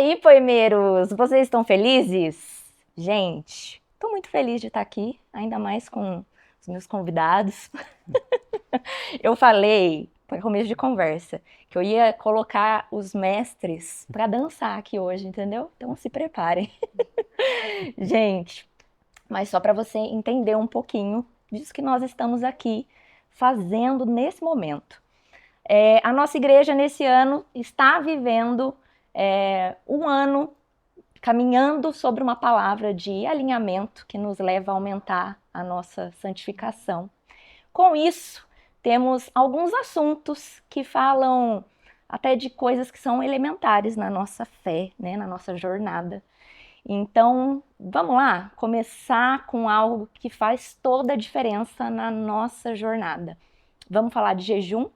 aí, poemeiros? Vocês estão felizes? Gente, estou muito feliz de estar aqui, ainda mais com os meus convidados. Eu falei, para começo de conversa, que eu ia colocar os mestres para dançar aqui hoje, entendeu? Então se preparem. Gente, mas só para você entender um pouquinho disso que nós estamos aqui fazendo nesse momento. A nossa igreja, nesse ano, está vivendo um ano caminhando sobre uma palavra de alinhamento que nos leva a aumentar a nossa santificação. Com isso, temos alguns assuntos que falam até de coisas que são elementares na nossa fé, né, na nossa jornada. Então, vamos lá, começar com algo que faz toda a diferença na nossa jornada. Vamos falar de jejum?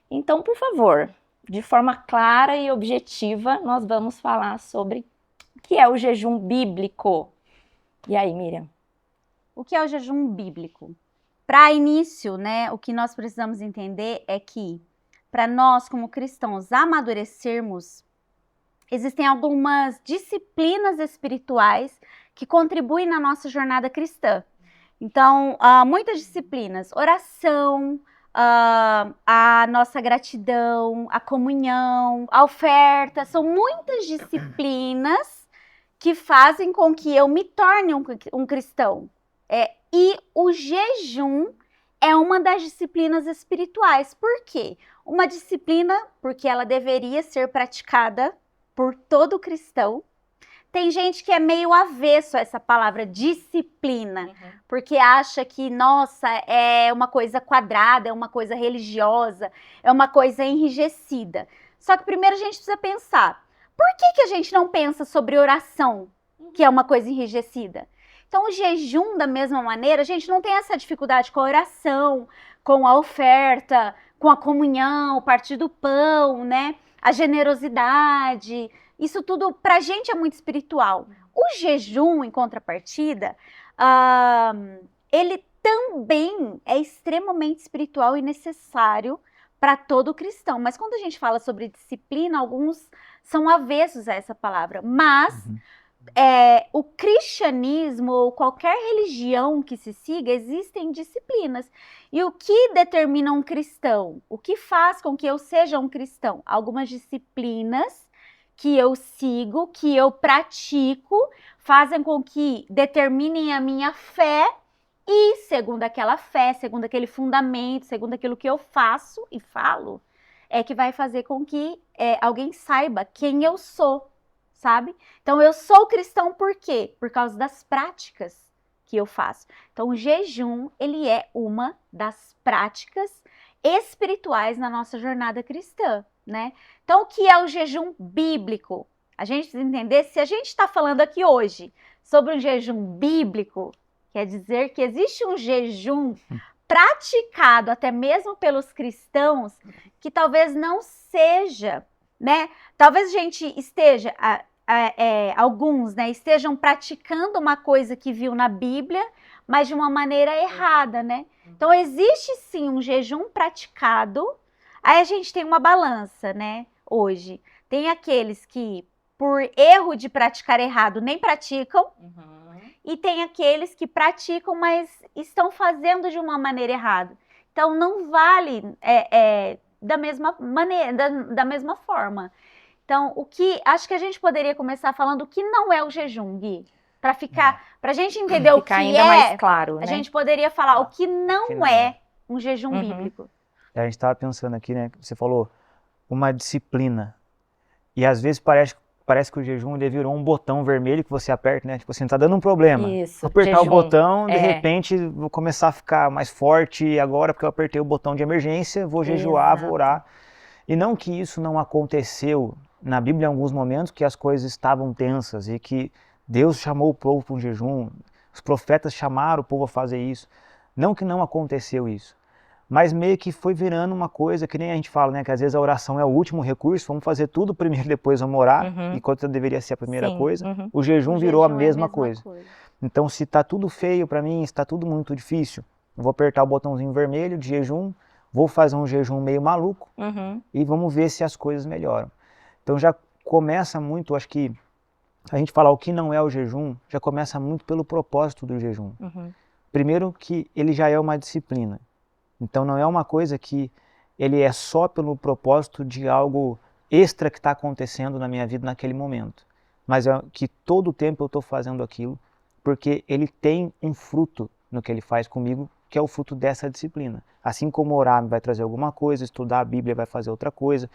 Então, por favor, de forma clara e objetiva, nós vamos falar sobre o que é o jejum bíblico. E aí, Miriam? O que é o jejum bíblico? Para início, né, o que nós precisamos entender é que, para nós como cristãos amadurecermos, existem algumas disciplinas espirituais que contribuem na nossa jornada cristã. Então, muitas disciplinas, oração, a nossa gratidão, a comunhão, a oferta, são muitas disciplinas que fazem com que eu me torne um cristão. E o jejum é uma das disciplinas espirituais. Por quê? Uma disciplina porque ela deveria ser praticada por todo cristão. Tem gente que é meio avesso a essa palavra disciplina, porque acha que, nossa, é uma coisa quadrada, é uma coisa religiosa, é uma coisa enrijecida. Só que primeiro a gente precisa pensar, por que a gente não pensa sobre oração, que é uma coisa enrijecida? Então o jejum, da mesma maneira, a gente não tem essa dificuldade com a oração, com a oferta, com a comunhão, o partir do pão, né? A generosidade. Isso tudo pra gente é muito espiritual. O jejum, em contrapartida, ele também é extremamente espiritual e necessário para todo cristão. Mas quando a gente fala sobre disciplina, alguns são avessos a essa palavra. Mas o cristianismo ou qualquer religião que se siga, existem disciplinas. E o que determina um cristão? O que faz com que eu seja um cristão? Algumas disciplinas que eu sigo, que eu pratico, fazem com que determinem a minha fé e, segundo aquela fé, segundo aquele fundamento, segundo aquilo que eu faço e falo, é que vai fazer com que alguém saiba quem eu sou, sabe? Então, eu sou cristão por quê? Por causa das práticas que eu faço. Então, o jejum, ele é uma das práticas espirituais na nossa jornada cristã, né? Então, o que é o jejum bíblico? A gente precisa entender, se a gente está falando aqui hoje sobre um jejum bíblico, quer dizer que existe um jejum praticado até mesmo pelos cristãos que talvez não seja, né? Talvez a gente esteja, alguns, né, estejam praticando uma coisa que viu na Bíblia, mas de uma maneira errada, né? Então, existe sim um jejum praticado. Aí a gente tem uma balança, né, hoje. Tem aqueles que, por erro de praticar errado, nem praticam. E tem aqueles que praticam, mas estão fazendo de uma maneira errada. Então, não vale da mesma maneira, da mesma forma. Então, acho que a gente poderia começar falando o que não é o jejum, Gui. Pra gente entender o que ainda mais claro, né? A gente poderia falar o que não é um jejum bíblico. A gente estava pensando aqui, né? Você falou uma disciplina. E às vezes parece que o jejum ele virou um botão vermelho que você aperta, né? Tipo assim, tá dando um problema. Isso, vou apertar jejum. O botão, de repente vou começar a ficar mais forte agora porque eu apertei o botão de emergência, vou jejuar, Exato. vou orar. E não que isso não aconteceu na Bíblia em alguns momentos, que as coisas estavam tensas e que Deus chamou o povo para um jejum, os profetas chamaram o povo a fazer isso. Não que não aconteceu isso, mas meio que foi virando uma coisa que nem a gente fala, né? Que às vezes a oração é o último recurso, vamos fazer tudo primeiro, depois vamos orar, enquanto deveria ser a primeira coisa. O jejum virou a mesma coisa. Então, se está tudo feio para mim, se está tudo muito difícil, eu vou apertar o botãozinho vermelho de jejum, vou fazer um jejum meio maluco e vamos ver se as coisas melhoram. Então, já começa muito, acho que a gente falar o que não é o jejum, já começa muito pelo propósito do jejum. Primeiro que ele já é uma disciplina. Então não é uma coisa que ele é só pelo propósito de algo extra que está acontecendo na minha vida naquele momento. Mas é que todo o tempo eu estou fazendo aquilo porque ele tem um fruto no que ele faz comigo, que é o fruto dessa disciplina. Assim como orar vai trazer alguma coisa, estudar a Bíblia vai fazer outra coisa,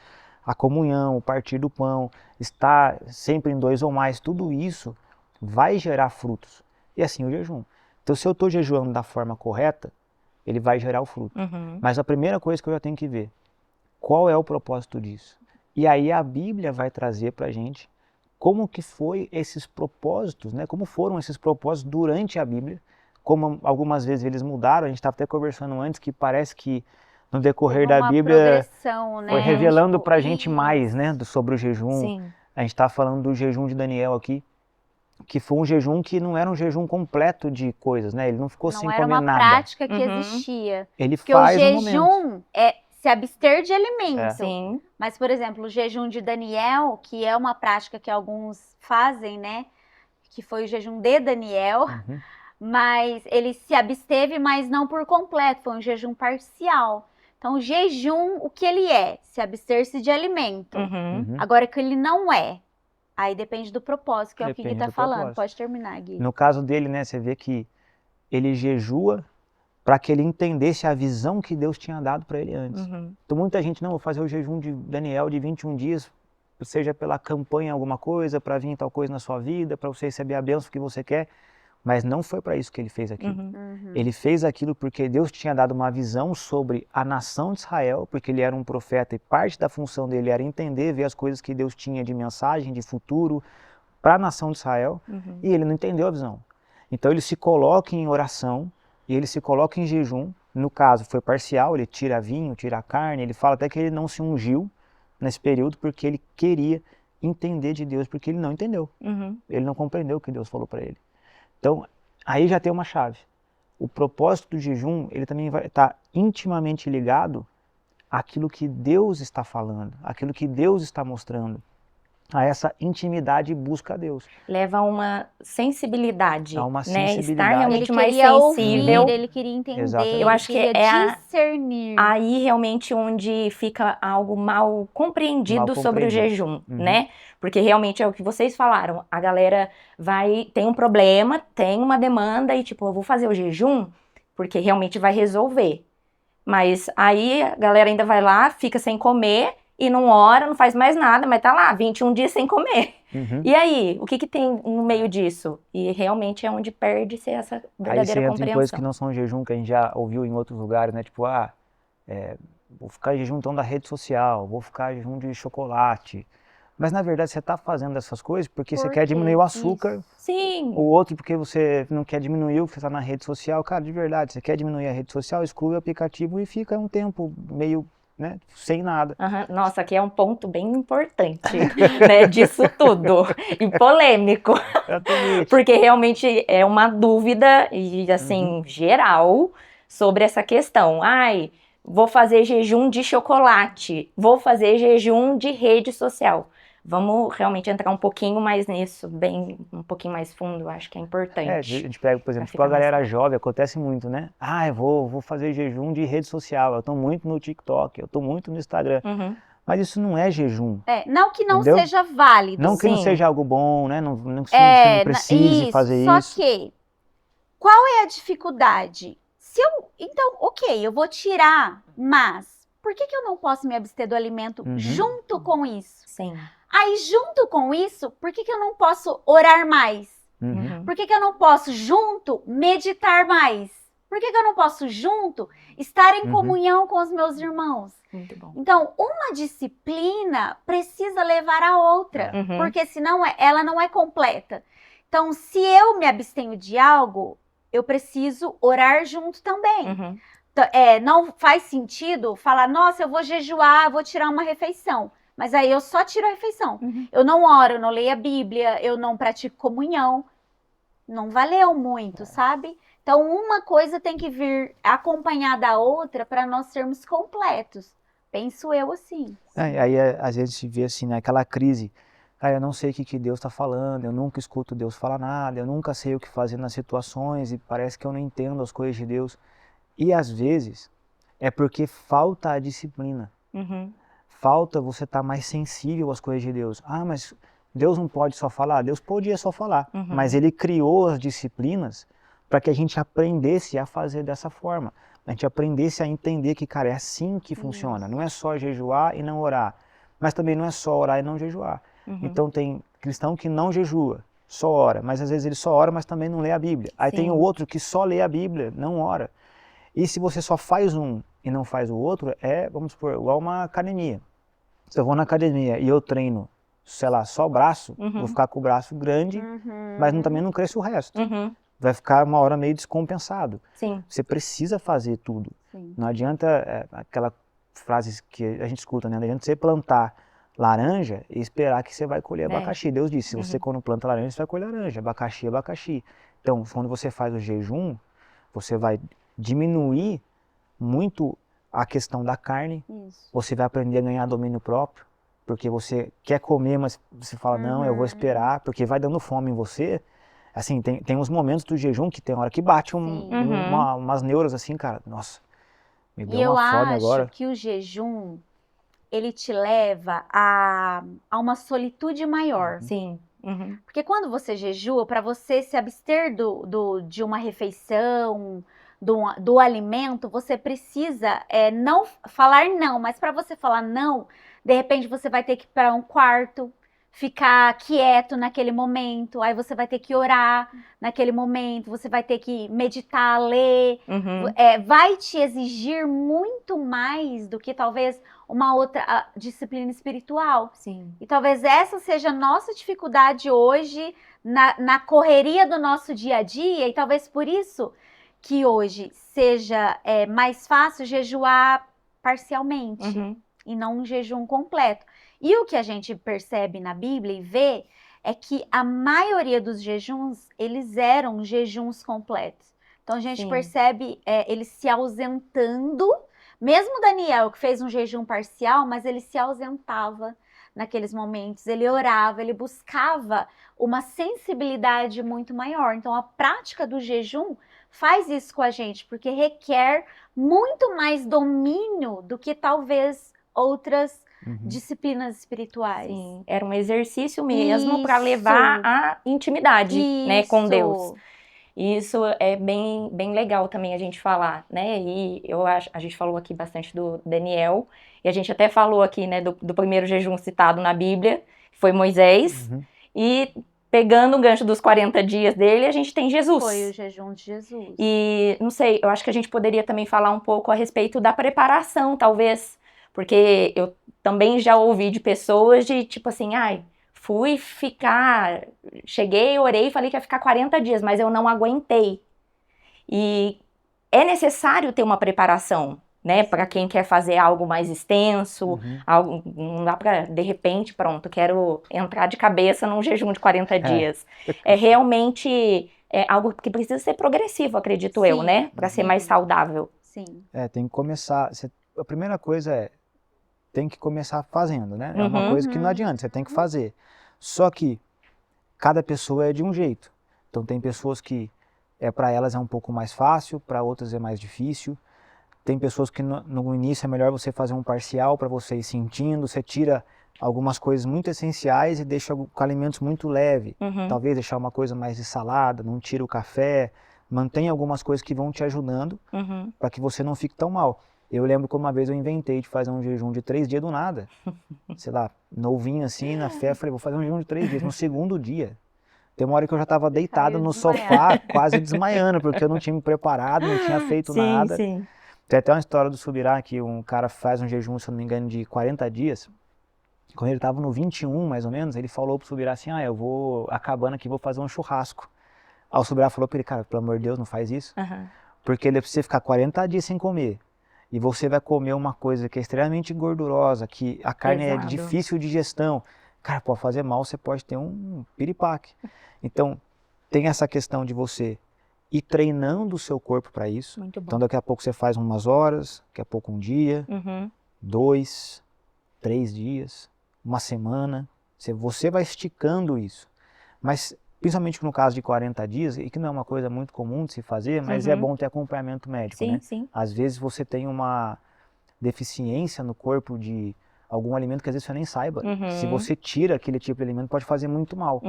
a comunhão, o partir do pão, estar sempre em 2 ou mais, tudo isso vai gerar frutos. E assim o jejum. Então se eu estou jejuando da forma correta, ele vai gerar o fruto. Mas a primeira coisa que eu já tenho que ver, qual é o propósito disso? E aí a Bíblia vai trazer para a gente como que foi esses propósitos, né? Como foram esses propósitos durante a Bíblia, como algumas vezes eles mudaram, a gente estava até conversando antes que parece que no decorrer da Bíblia né? foi revelando Tipo, para a gente mais, né, sobre o jejum. Sim. A gente está falando do jejum de Daniel aqui, que foi um jejum que não era um jejum completo de coisas, né? Ele não ficou sem Não era comer uma nada. prática que existia. Ele Porque o faz no momento. jejum é se abster de alimento. Sim. Mas, por exemplo, o jejum de Daniel, que é uma prática que alguns fazem, né? Que foi o jejum de Daniel, mas ele se absteve, mas não por completo, foi um jejum parcial. Então, o jejum, o que ele é? Se abster-se de alimento. Agora, que ele não é, aí depende do propósito, que é o que Gui tá falando. Pode terminar, Gui. No caso dele, né, você vê que ele jejua para que ele entendesse a visão que Deus tinha dado para ele antes. Então muita gente, não, vou fazer o jejum de Daniel de 21 dias, seja pela campanha alguma coisa, para vir tal coisa na sua vida, para você receber a bênção que você quer, mas não foi para isso que ele fez aquilo. Ele fez aquilo porque Deus tinha dado uma visão sobre a nação de Israel, porque ele era um profeta e parte da função dele era entender, ver as coisas que Deus tinha de mensagem, de futuro para a nação de Israel, e ele não entendeu a visão. Então ele se coloca em oração, e ele se coloca em jejum, no caso foi parcial, ele tira vinho, tira carne, ele fala até que ele não se ungiu nesse período porque ele queria entender de Deus, porque ele não entendeu. Ele não compreendeu o que Deus falou para ele. Então, aí já tem uma chave. O propósito do jejum, ele também vai estar intimamente ligado àquilo que Deus está falando, àquilo que Deus está mostrando, a essa intimidade e busca a Deus. Leva a uma sensibilidade, A uma né? sensibilidade. Estar realmente mais queria sensível. ouvir, ele queria entender, Exatamente. Eu acho que ele é queria discernir. aí realmente onde fica algo mal compreendido sobre o jejum, né? Porque realmente é o que vocês falaram, a galera tem um problema, tem uma demanda e tipo, eu vou fazer o jejum porque realmente vai resolver. Mas aí a galera ainda vai lá, fica sem comer e não ora, não faz mais nada, mas tá lá 21 dias sem comer. E aí, o que tem no meio disso? E realmente é onde perde-se essa verdadeira aí você entra compreensão. em coisas que não são jejum, que a gente já ouviu em outros lugares, né? Tipo, vou ficar em jejum então da rede social, vou ficar em jejum de chocolate. Mas na verdade você está fazendo essas coisas porque você quer diminuir o açúcar. Isso. Sim. O outro porque você não quer diminuir o que você está na rede social. Cara, de verdade, você quer diminuir a rede social, exclui o aplicativo e fica um tempo meio, né, sem nada. Nossa, aqui é um ponto bem importante, né, disso tudo, e polêmico, porque realmente é uma dúvida, e assim, geral, sobre essa questão. Vou fazer jejum de chocolate, vou fazer jejum de rede social. Vamos realmente entrar um pouquinho mais nisso, um pouquinho mais fundo, acho que é importante. A gente pega, por exemplo, tipo a galera jovem, acontece muito, né? Eu vou fazer jejum de rede social, eu tô muito no TikTok, eu tô muito no Instagram. Mas isso não é jejum. Não que não entendeu? seja válido. Não que não Sim. seja algo bom, né? Não você não precise fazer isso. Só que, qual é a dificuldade? Então, ok, eu vou tirar, mas por que eu não posso me abster do alimento junto com isso? Sim. Aí, junto com isso, por que eu não posso orar mais? Por que eu não posso, junto, meditar mais? Por que eu não posso, junto, estar em comunhão com os meus irmãos? Muito bom. Então, uma disciplina precisa levar a outra, porque senão ela não é completa. Então, se eu me abstenho de algo, eu preciso orar junto também. Não faz sentido falar, nossa, eu vou jejuar, vou tirar uma refeição. Mas aí eu só tiro a refeição. Eu não oro, eu não leio a Bíblia, eu não pratico comunhão. Não valeu muito, sabe? Então, uma coisa tem que vir acompanhada da outra para nós sermos completos. Penso eu assim. Aí, às vezes, se vê assim, né, aquela crise Cara, eu não sei o que Deus está falando, eu nunca escuto Deus falar nada, eu nunca sei o que fazer nas situações e parece que eu não entendo as coisas de Deus. E às vezes é porque falta a disciplina. Uhum. Falta você estar mais sensível às coisas de Deus. Ah, mas Deus não pode só falar? Deus podia só falar, Uhum. mas Ele criou as disciplinas para que a gente aprendesse a fazer dessa forma. A gente aprendesse a entender que, cara, é assim que funciona. Não é só jejuar e não orar, mas também não é só orar e não jejuar. Uhum. Então tem cristão que não jejua, só ora, mas às vezes ele só ora, mas também não lê a Bíblia. Aí tem o Sim. outro que só lê a Bíblia, não ora. E se você só faz um e não faz o outro, vamos supor, igual uma academia. Se eu vou na academia e eu treino, sei lá, só braço, Uhum. vou ficar com o braço grande, mas também não cresce o resto. Uhum. Vai ficar uma hora meio descompensado. Sim. Você precisa fazer tudo. Sim. Não adianta aquela frase que a gente escuta, né? Não adianta você plantar laranja e esperar que você vai colher abacaxi. Deus disse, se você quando planta laranja, você vai colher laranja, abacaxi, abacaxi. Então, quando você faz o jejum, você vai diminuir muito a questão da carne, Isso. você vai aprender a ganhar domínio próprio, porque você quer comer, mas você fala, não, eu vou esperar, porque vai dando fome em você. Assim, tem uns momentos do jejum que tem hora que bate umas neuras assim, cara, nossa, me deu E eu uma fome acho agora. que o jejum, ele te leva a uma solitude maior. Sim. Uhum. Porque quando você jejua, para você se abster de uma refeição, do alimento, você precisa não falar não, mas para você falar não, de repente você vai ter que ir para um quarto, ficar quieto naquele momento, aí você vai ter que orar naquele momento, você vai ter que meditar, ler, Uhum. vai te exigir muito mais do que talvez uma outra disciplina espiritual. Sim. E talvez essa seja a nossa dificuldade hoje na correria do nosso dia a dia, e talvez por isso que hoje seja mais fácil jejuar parcialmente Uhum. e não um jejum completo. E o que a gente percebe na Bíblia e vê é que a maioria dos jejuns, eles eram jejuns completos. Então a gente Sim. percebe eles se ausentando. Mesmo Daniel, que fez um jejum parcial, mas ele se ausentava naqueles momentos, ele orava, ele buscava uma sensibilidade muito maior. Então, a prática do jejum faz isso com a gente, porque requer muito mais domínio do que talvez outras disciplinas espirituais. Sim, era um exercício mesmo para Isso. levar à intimidade, né, com Deus. Isso. E isso é bem legal também a gente falar, né? E eu acho, a gente falou aqui bastante do Daniel, e a gente até falou aqui, né, do primeiro jejum citado na Bíblia, que foi Moisés, e pegando o gancho dos 40 dias dele, a gente tem Jesus. Foi o jejum de Jesus. E, não sei, eu acho que a gente poderia também falar um pouco a respeito da preparação, talvez, porque eu também já ouvi de pessoas de, tipo assim, ai, cheguei, orei e falei que ia ficar 40 dias, mas eu não aguentei. E é necessário ter uma preparação, né, para quem quer fazer algo mais extenso, não dá para, de repente, pronto, quero entrar de cabeça num jejum de 40 dias. É realmente algo que precisa ser progressivo, acredito eu, né, para ser mais saudável. Sim. Tem que começar, a primeira coisa tem que começar fazendo, né? É uma coisa que não adianta, você tem que fazer. Só que cada pessoa é de um jeito. Então tem pessoas que para elas é um pouco mais fácil, para outras é mais difícil. Tem pessoas que no início é melhor você fazer um parcial para você ir sentindo, você tira algumas coisas muito essenciais e deixa com alimentos muito leves. Talvez deixar uma coisa mais de salada, não tira o café, mantém algumas coisas que vão te ajudando para que você não fique tão mal. Eu lembro que uma vez eu inventei de fazer um jejum de 3 dias do nada. Sei lá, novinho assim, na fé, eu falei, vou fazer um jejum de 3 dias. No segundo dia, tem uma hora que eu já estava deitado no sofá, quase desmaiando, porque eu não tinha me preparado, não tinha feito nada. Sim. Tem até uma história do Subirá, que um cara faz um jejum, se eu não me engano, de 40 dias. Quando ele estava no 21, mais ou menos, ele falou pro Subirá assim, eu vou acabando aqui, vou fazer um churrasco. Aí o Subirá falou para ele, cara, pelo amor de Deus, não faz isso. Porque ele precisa ficar 40 dias sem comer. E você vai comer uma coisa que é extremamente gordurosa, que a carne é de difícil digestão. Cara, pode fazer mal, você pode ter um piripaque. Então, tem essa questão de você ir treinando o seu corpo para isso. Muito bom. Então, daqui a pouco você faz umas horas, daqui a pouco um dia, 2, 3 dias, uma semana. Você vai esticando isso. Mas, principalmente no caso de 40 dias, e que não é uma coisa muito comum de se fazer, mas é bom ter acompanhamento médico, Sim, né? sim. Às vezes você tem uma deficiência no corpo de algum alimento que às vezes você nem saiba. Se você tira aquele tipo de alimento, pode fazer muito mal.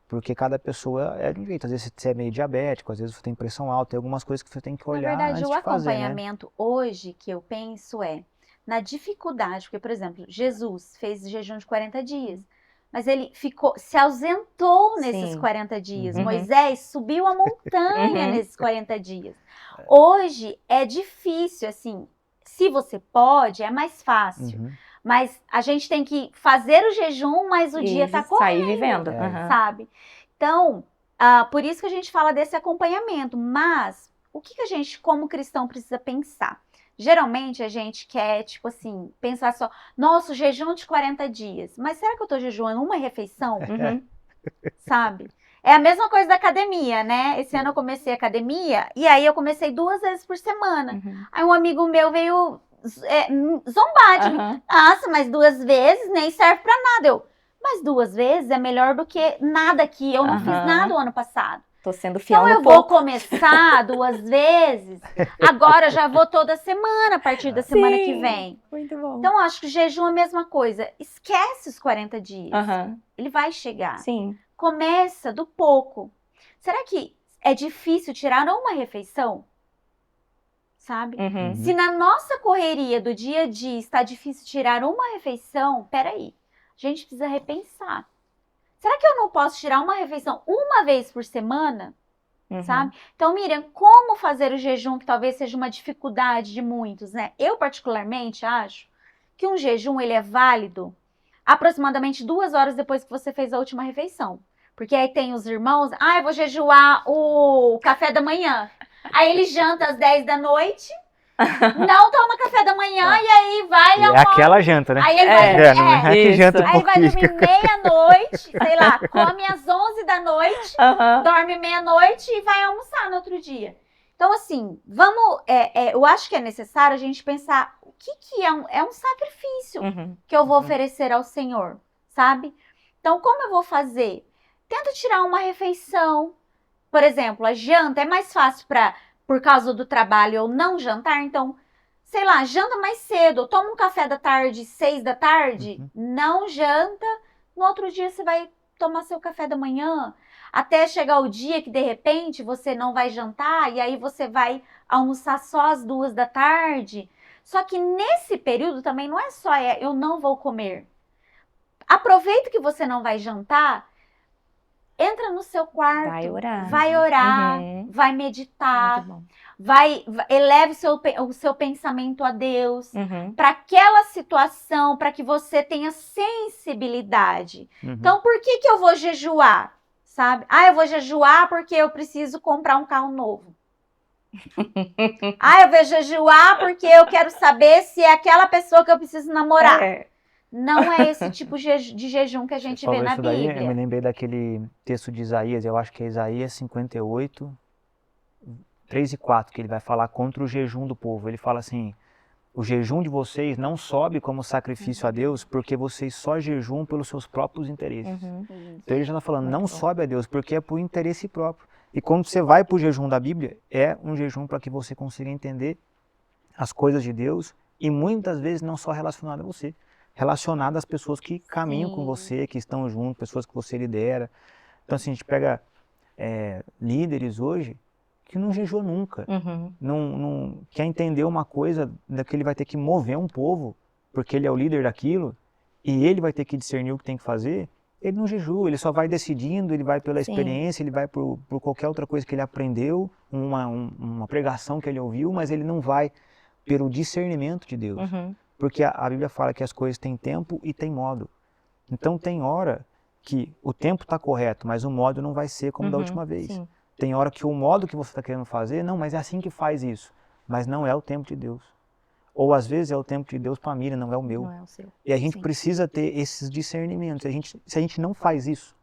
Porque cada pessoa é de um jeito. Às vezes você é meio diabético, às vezes você tem pressão alta, tem algumas coisas que você tem que olhar Na verdade, antes o de fazer, né? acompanhamento hoje que eu penso é na dificuldade, porque, por exemplo, Jesus fez jejum de 40 dias, mas ele se ausentou nesses Sim. 40 dias. Uhum. Moisés subiu a montanha nesses 40 dias. Hoje é difícil, assim, se você pode, é mais fácil. Uhum. Mas a gente tem que fazer o jejum, mas o dia tá correndo, sair vivendo. sabe? Então, por isso que a gente fala desse acompanhamento. Mas, o que a gente, como cristão, precisa pensar? Geralmente, a gente quer, tipo assim, pensar só, nossa, jejum de 40 dias. Mas será que eu tô jejuando uma refeição? Sabe? É a mesma coisa da academia, né? Esse ano eu comecei a academia, e aí eu comecei 2 vezes por semana. Aí um amigo meu veio zombar de mim. Nossa, mas 2 vezes nem serve pra nada. Mas 2 vezes é melhor do que nada, que eu não fiz nada o ano passado. Tô sendo fiel Então eu vou começar 2 vezes, agora já vou toda semana, a partir da semana que vem. Muito bom. Então eu acho que o jejum é a mesma coisa. Esquece os 40 dias. Ele vai chegar. Sim. Começa do pouco. Será que é difícil tirar uma refeição? Sabe? Se na nossa correria do dia a dia está difícil tirar uma refeição, peraí, a gente precisa repensar. Será que eu não posso tirar uma refeição uma vez por semana? Sabe? Então, Miriam, como fazer o jejum, que talvez seja uma dificuldade de muitos, né? Eu, particularmente, acho que um jejum, ele é válido aproximadamente 2 horas depois que você fez a última refeição. Porque aí tem os irmãos, eu vou jejuar o café da manhã. Aí ele janta às 10 da noite, não toma café da manhã e aí vai É aquela janta, né? Aí ele vai, que janta aí vai dormir meia-noite, sei lá, come às 11 da noite, dorme meia-noite e vai almoçar no outro dia. Então, assim, eu acho que é necessário a gente pensar o que é um sacrifício que eu vou oferecer ao Senhor, sabe? Então, como eu vou fazer? Tenta tirar uma refeição. Por exemplo, a janta é mais fácil por causa do trabalho eu não jantar, então, sei lá, janta mais cedo, toma um café da tarde, 6 da tarde, não janta, no outro dia você vai tomar seu café da manhã, até chegar o dia que de repente você não vai jantar e aí você vai almoçar só às 2 da tarde. Só que nesse período também não é só eu não vou comer. Aproveita que você não vai jantar, entra no seu quarto, vai orar, vai meditar, eleve o seu pensamento a Deus, para aquela situação, para que você tenha sensibilidade. Então, por que eu vou jejuar? Sabe? Eu vou jejuar porque eu preciso comprar um carro novo. Eu vou jejuar porque eu quero saber se é aquela pessoa que eu preciso namorar. Não é esse tipo de jejum que a gente vê na Bíblia. Daí, eu me lembrei daquele texto de Isaías, eu acho que é Isaías 58, 3 e 4, que ele vai falar contra o jejum do povo. Ele fala assim, o jejum de vocês não sobe como sacrifício a Deus, porque vocês só jejuam pelos seus próprios interesses. Então ele já está falando, não sobe a Deus, porque é por interesse próprio. E quando você vai para o jejum da Bíblia, é um jejum para que você consiga entender as coisas de Deus, e muitas vezes não só relacionado a você, relacionado às pessoas que caminham com você, que estão junto, pessoas que você lidera. Então, assim, a gente pega líderes hoje que não jejuam nunca, não quer entender uma coisa que ele vai ter que mover um povo, porque ele é o líder daquilo, e ele vai ter que discernir o que tem que fazer. Ele não jejua, ele só vai decidindo, ele vai pela experiência, ele vai por qualquer outra coisa que ele aprendeu, uma pregação que ele ouviu, mas ele não vai pelo discernimento de Deus. Porque a Bíblia fala que as coisas têm tempo e têm modo. Então tem hora que o tempo está correto, mas o modo não vai ser como da última vez. Tem hora que o modo que você está querendo fazer, não, mas é assim que faz isso. Mas não é o tempo de Deus. Ou às vezes é o tempo de Deus para a Miriam, não é o meu. Não é o seu. E a gente precisa ter esses discernimentos. Se a gente não faz isso,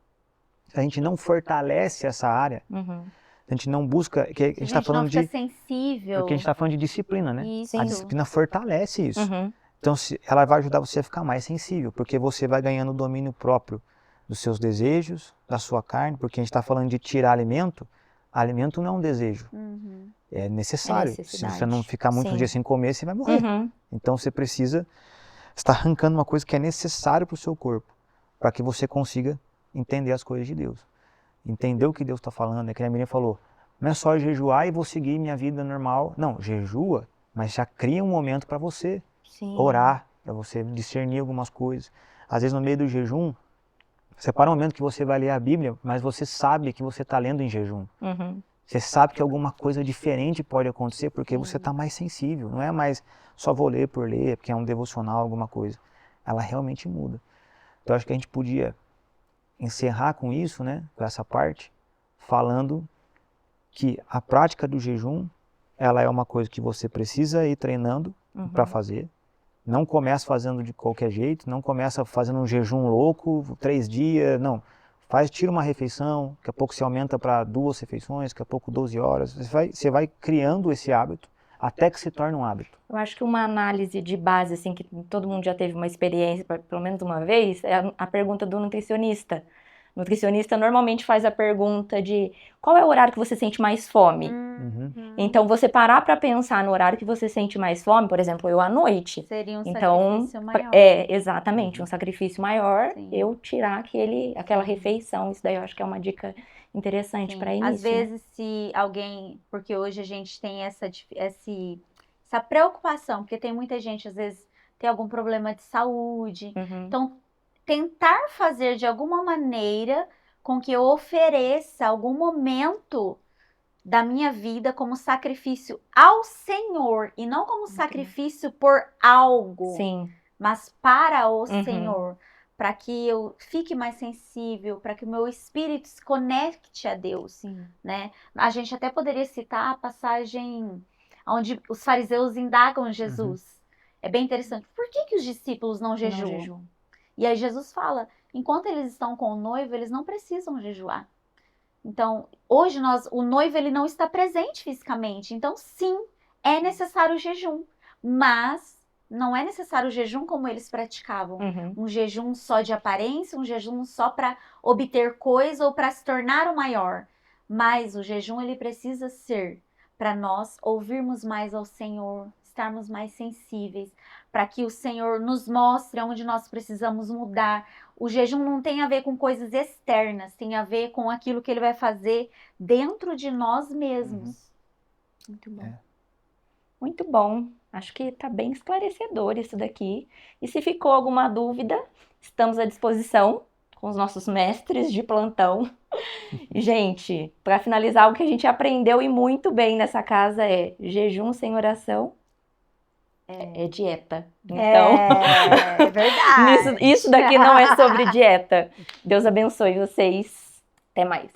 se a gente não fortalece essa área, a gente não busca, que a gente está falando de sensível. Porque a gente está falando de disciplina, né? Isso. A disciplina fortalece isso. Então ela vai ajudar você a ficar mais sensível, porque você vai ganhando domínio próprio dos seus desejos, da sua carne, porque a gente está falando de tirar alimento. Alimento não é um desejo, é necessário. Se necessidade. você não ficar muitos Sim. dias sem comer, você vai morrer. Uhum. Então você precisa estar arrancando uma coisa que é necessário para o seu corpo, para que você consiga entender as coisas de Deus. Entender o que Deus está falando. É que a Miriam falou, não é só jejuar e vou seguir minha vida normal. Não, jejua, mas já cria um momento para você Sim. orar, para você discernir algumas coisas. Às vezes no meio do jejum, separa um momento que você vai ler a Bíblia, mas você sabe que você está lendo em jejum. Uhum. Você sabe que alguma coisa diferente pode acontecer porque você está mais sensível. Não é mais só vou ler por ler, porque é um devocional, alguma coisa. Ela realmente muda. Então acho que a gente podia encerrar com isso, né, com essa parte, falando que a prática do jejum, ela é uma coisa que você precisa ir treinando para fazer. Não começa fazendo de qualquer jeito, não começa fazendo um jejum louco, 3 dias, não. Tira uma refeição, daqui a pouco você aumenta para 2 refeições, daqui a pouco 12 horas. Você vai criando esse hábito até que se torne um hábito. Eu acho que uma análise de base, assim, que todo mundo já teve uma experiência, pelo menos uma vez, é a pergunta do nutricionista. O nutricionista normalmente faz a pergunta de qual é o horário que você sente mais fome? Então, você parar para pensar no horário que você sente mais fome, por exemplo, eu à noite. Seria um Então, sacrifício maior. exatamente, um sacrifício maior, Sim. eu tirar aquela refeição. Isso daí eu acho que é uma dica interessante para início. Às vezes, se alguém, porque hoje a gente tem essa preocupação, porque tem muita gente, às vezes, tem algum problema de saúde. Então, tentar fazer de alguma maneira com que eu ofereça algum momento da minha vida como sacrifício ao Senhor e não como sacrifício por algo, Sim. mas para o Senhor, para que eu fique mais sensível, para que o meu espírito se conecte a Deus, né? A gente até poderia citar a passagem onde os fariseus indagam Jesus. É bem interessante. Por que os discípulos não jejuam? E aí Jesus fala, enquanto eles estão com o noivo, eles não precisam jejuar. Então, hoje o noivo ele não está presente fisicamente. Então, sim, é necessário o jejum. Mas não é necessário o jejum como eles praticavam. Um jejum só de aparência, um jejum só para obter coisa ou para se tornar o maior. Mas o jejum ele precisa ser para nós ouvirmos mais ao Senhor, estarmos mais sensíveis, para que o Senhor nos mostre onde nós precisamos mudar. O jejum não tem a ver com coisas externas, tem a ver com aquilo que ele vai fazer dentro de nós mesmos. Muito bom. Muito bom. Acho que está bem esclarecedor isso daqui. E se ficou alguma dúvida, estamos à disposição com os nossos mestres de plantão. Gente, para finalizar, o que a gente aprendeu e muito bem nessa casa é jejum sem oração é dieta. Então, É verdade. isso daqui não é sobre dieta. Deus abençoe vocês. Até mais.